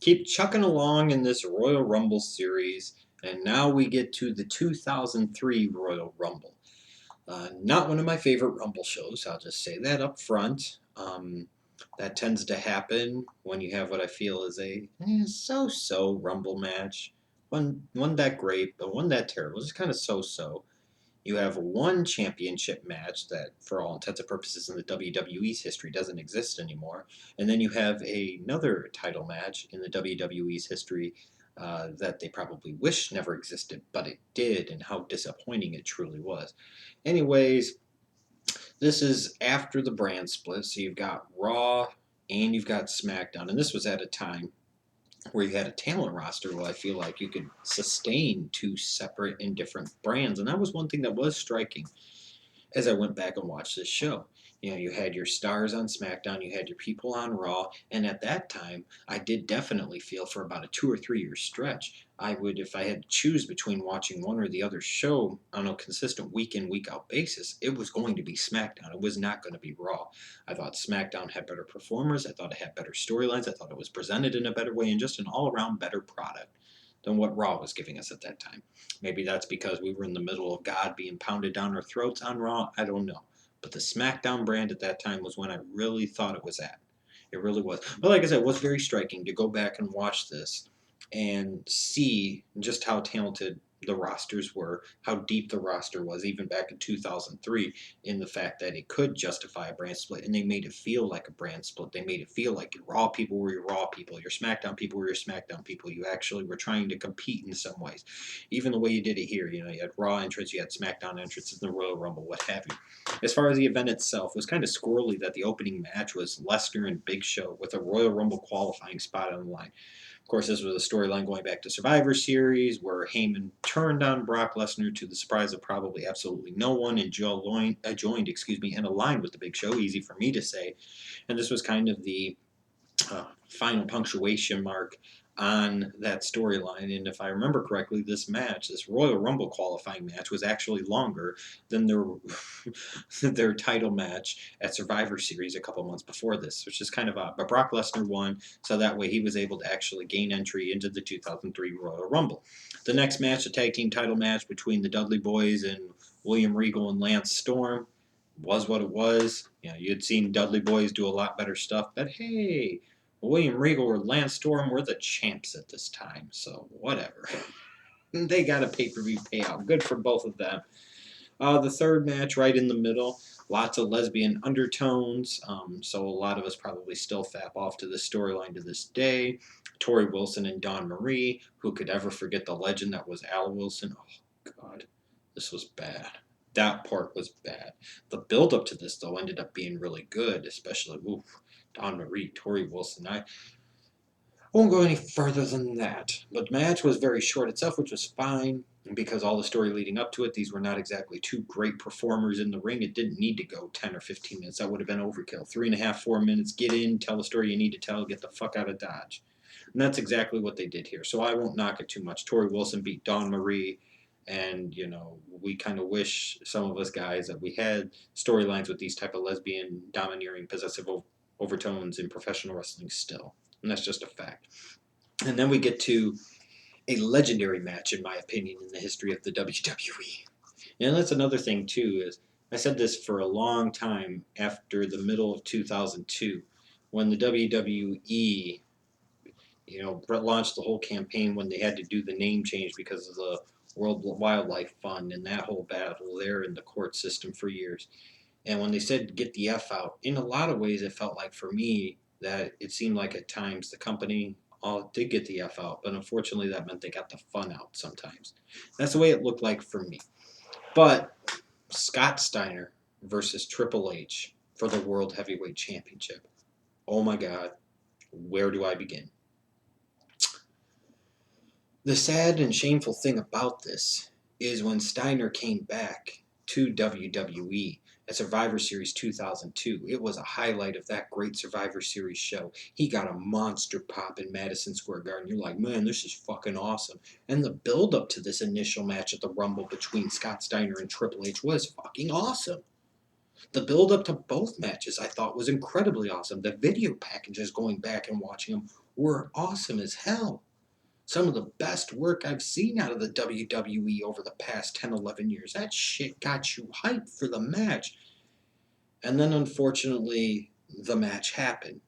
Keep chucking along in this Royal Rumble series, and now we get to the 2003 Royal Rumble. Not one of my favorite Rumble shows, I'll just say that up front. That tends to happen when you have what I feel is a so-so Rumble match. One that great, but one that terrible. It's kind of so-so. You have one championship match that, for all intents and purposes in the WWE's history, doesn't exist anymore. And then you have another title match in the WWE's history that they probably wish never existed, but it did, and how disappointing it truly was. Anyways, this is after the brand split, so you've got Raw and you've got SmackDown. And this was at a time where you had a talent roster where I feel like you could sustain two separate and different brands. And that was one thing that was striking as I went back and watched this show. You know, you had your stars on SmackDown, you had your people on Raw, and at that time, I did definitely feel for about a 2 or 3 year stretch, I would, if I had to choose between watching one or the other show on a consistent week in, week out basis, it was going to be SmackDown. It was not going to be Raw. I thought SmackDown had better performers, I thought it had better storylines, I thought it was presented in a better way, and just an all around better product than what Raw was giving us at that time. Maybe that's because we were in the middle of God being pounded down our throats on Raw. I don't know. But the SmackDown brand at that time was when I really thought it was at. It really was. But like I said, it was very striking to go back and watch this and see just how talented the rosters were, how deep the roster was, even back in 2003, in the fact that it could justify a brand split, and they made it feel like a brand split. They made it feel like your Raw people were your Raw people, your SmackDown people were your SmackDown people. You actually were trying to compete in some ways. Even the way you did it here, you know, you had Raw entrance, you had SmackDown entrance in the Royal Rumble, what have you. As far as the event itself, it was kind of squirrely that the opening match was Lesnar and Big Show with a Royal Rumble qualifying spot on the line. Of course, this was a storyline going back to Survivor Series, where Heyman turned on Brock Lesnar to the surprise of probably absolutely no one, and joined, and aligned with the Big Show. Easy for me to say. And this was kind of the final punctuation mark on that storyline. And if I remember correctly, this Royal Rumble qualifying match, was actually longer than their title match at Survivor Series a couple months before this, which is kind of odd. But Brock Lesnar won, so that way he was able to actually gain entry into the 2003 Royal Rumble. The next match, the tag team title match between the Dudley Boys and William Regal and Lance Storm, was what it was. You know, you'd seen Dudley Boys do a lot better stuff, but hey, William Regal or Lance Storm were the champs at this time, so whatever. They got a pay-per-view payout. Good for both of them. The third match, right in the middle, lots of lesbian undertones, so a lot of us probably still fap off to this storyline to this day. Tori Wilson and Dawn Marie, who could ever forget the legend that was Al Wilson? Oh, God, this was bad. That part was bad. The build-up to this, though, ended up being really good, especially, Dawn Marie, Tori Wilson. I won't go any further than that. But the match was very short itself, which was fine. And because all the story leading up to it, these were not exactly two great performers in the ring. It didn't need to go 10 or 15 minutes. That would have been overkill. 3.5, 4 minutes, get in, tell the story you need to tell, get the fuck out of Dodge. And that's exactly what they did here. So I won't knock it too much. Tori Wilson beat Dawn Marie. And, you know, we kind of wish, some of us guys, that we had storylines with these type of lesbian, domineering, possessive overtones in professional wrestling still. And that's just a fact. And then we get to a legendary match, in my opinion, in the history of the WWE. And that's another thing, too, is I said this for a long time after the middle of 2002, when the WWE, you know, launched the whole campaign when they had to do the name change because of the World Wildlife Fund and that whole battle there in the court system for years. And when they said get the F out, in a lot of ways it felt like for me that it seemed like at times the company all did get the F out, but unfortunately that meant they got the fun out sometimes. That's the way it looked like for me. But Scott Steiner versus Triple H for the World Heavyweight Championship. Oh my God, where do I begin? The sad and shameful thing about this is when Steiner came back to WWE at Survivor Series 2002, it was a highlight of that great Survivor Series show. He got a monster pop in Madison Square Garden. You're like, man, this is fucking awesome. And the build up to this initial match at the Rumble between Scott Steiner and Triple H was fucking awesome. The build up to both matches I thought was incredibly awesome. The video packages going back and watching them were awesome as hell. Some of the best work I've seen out of the WWE over the past 10, 11 years. That shit got you hyped for the match. And then unfortunately, the match happened.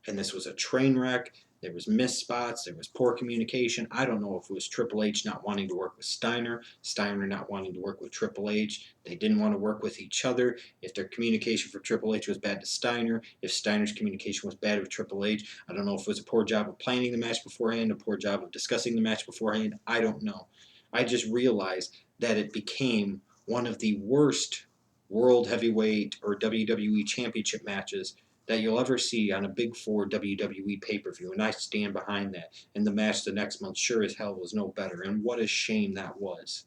And this was a train wreck. There was missed spots. There was poor communication. I don't know if it was Triple H not wanting to work with Steiner, Steiner not wanting to work with Triple H. They didn't want to work with each other. If their communication for Triple H was bad to Steiner, if Steiner's communication was bad with Triple H, I don't know if it was a poor job of planning the match beforehand, a poor job of discussing the match beforehand. I don't know. I just realized that it became one of the worst World Heavyweight or WWE Championship matches that you'll ever see on a Big Four WWE pay-per-view, and I stand behind that. And the match the next month sure as hell was no better, and what a shame that was.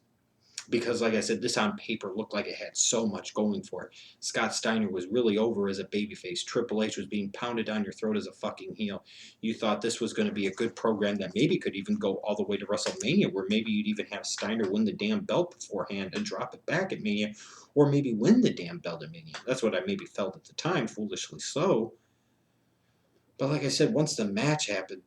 Because, like I said, this on paper looked like it had so much going for it. Scott Steiner was really over as a babyface. Triple H was being pounded down your throat as a fucking heel. You thought this was going to be a good program that maybe could even go all the way to WrestleMania, where maybe you'd even have Steiner win the damn belt beforehand and drop it back at Mania, or maybe win the damn belt at Mania. That's what I maybe felt at the time, foolishly so. But like I said, once the match happened,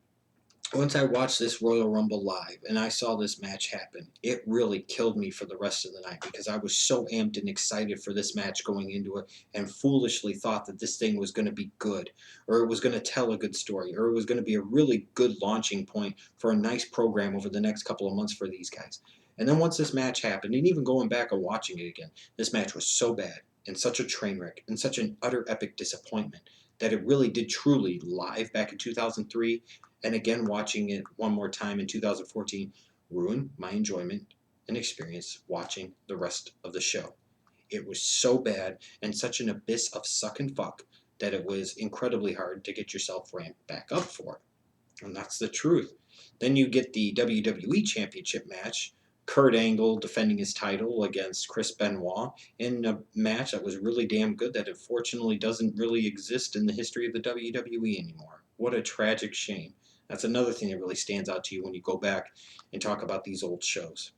once I watched this Royal Rumble live and I saw this match happen, it really killed me for the rest of the night because I was so amped and excited for this match going into it and foolishly thought that this thing was going to be good or it was going to tell a good story or it was going to be a really good launching point for a nice program over the next couple of months for these guys. And then once this match happened, and even going back and watching it again, this match was so bad and such a train wreck and such an utter epic disappointment that it really did truly live back in 2003 and again watching it one more time in 2014 ruined my enjoyment and experience watching the rest of the show. It was so bad and such an abyss of suck and fuck that it was incredibly hard to get yourself ramped back up for it. And that's the truth. Then you get the WWE Championship match, Kurt Angle defending his title against Chris Benoit in a match that was really damn good that unfortunately doesn't really exist in the history of the WWE anymore. What a tragic shame. That's another thing that really stands out to you when you go back and talk about these old shows.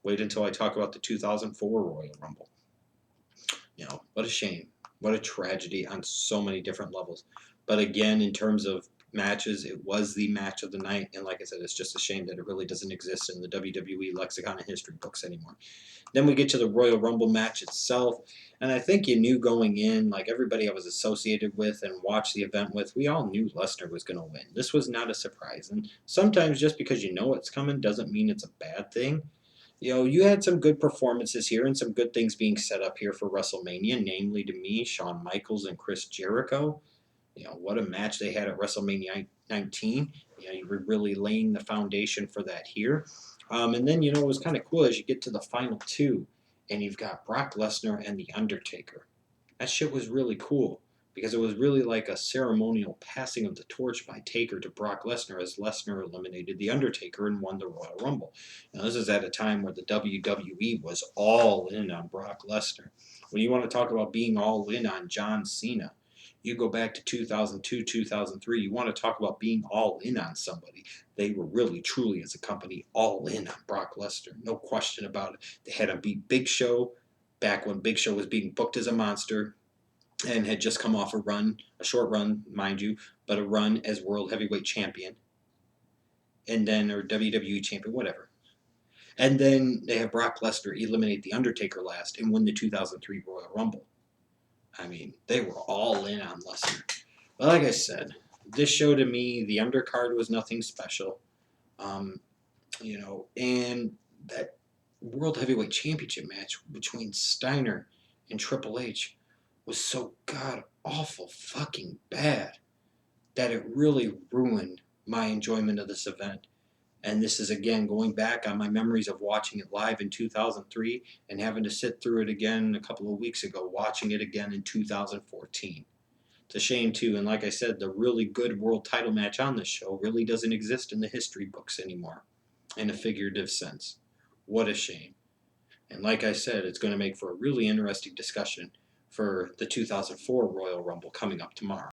Wait until I talk about the 2004 Royal Rumble. What a shame. What a tragedy on so many different levels. But again, in terms of matches, it was the match of the night. And like I said, it's just a shame that it really doesn't exist in the WWE lexicon of history books anymore. Then we get to the Royal Rumble match itself. And I think you knew going in, like everybody I was associated with and watched the event with, we all knew Lesnar was going to win. This was not a surprise. And sometimes just because you know it's coming doesn't mean it's a bad thing. You had some good performances here and some good things being set up here for WrestleMania, namely to me, Shawn Michaels and Chris Jericho. What a match they had at WrestleMania 19. You were really laying the foundation for that here. And then, what was kind of cool is you get to the final two, and you've got Brock Lesnar and The Undertaker. That shit was really cool because it was really like a ceremonial passing of the torch by Taker to Brock Lesnar as Lesnar eliminated The Undertaker and won the Royal Rumble. Now, this is at a time where the WWE was all in on Brock Lesnar. When you want to talk about being all in on John Cena, you go back to 2002, 2003, you want to talk about being all in on somebody. They were really, truly, as a company, all in on Brock Lesnar. No question about it. They had him beat Big Show back when Big Show was being booked as a monster and had just come off a short run, mind you, but a run as World Heavyweight Champion. And then, or WWE Champion, whatever. And then they have Brock Lesnar eliminate The Undertaker last and win the 2003 Royal Rumble. I mean, they were all in on Lesnar. But like I said, this show to me, the undercard was nothing special. And that World Heavyweight Championship match between Steiner and Triple H was so god awful fucking bad that it really ruined my enjoyment of this event. And this is again going back on my memories of watching it live in 2003 and having to sit through it again a couple of weeks ago, watching it again in 2014. It's a shame too, and like I said, the really good world title match on this show really doesn't exist in the history books anymore, in a figurative sense. What a shame. And like I said, it's going to make for a really interesting discussion for the 2004 Royal Rumble coming up tomorrow.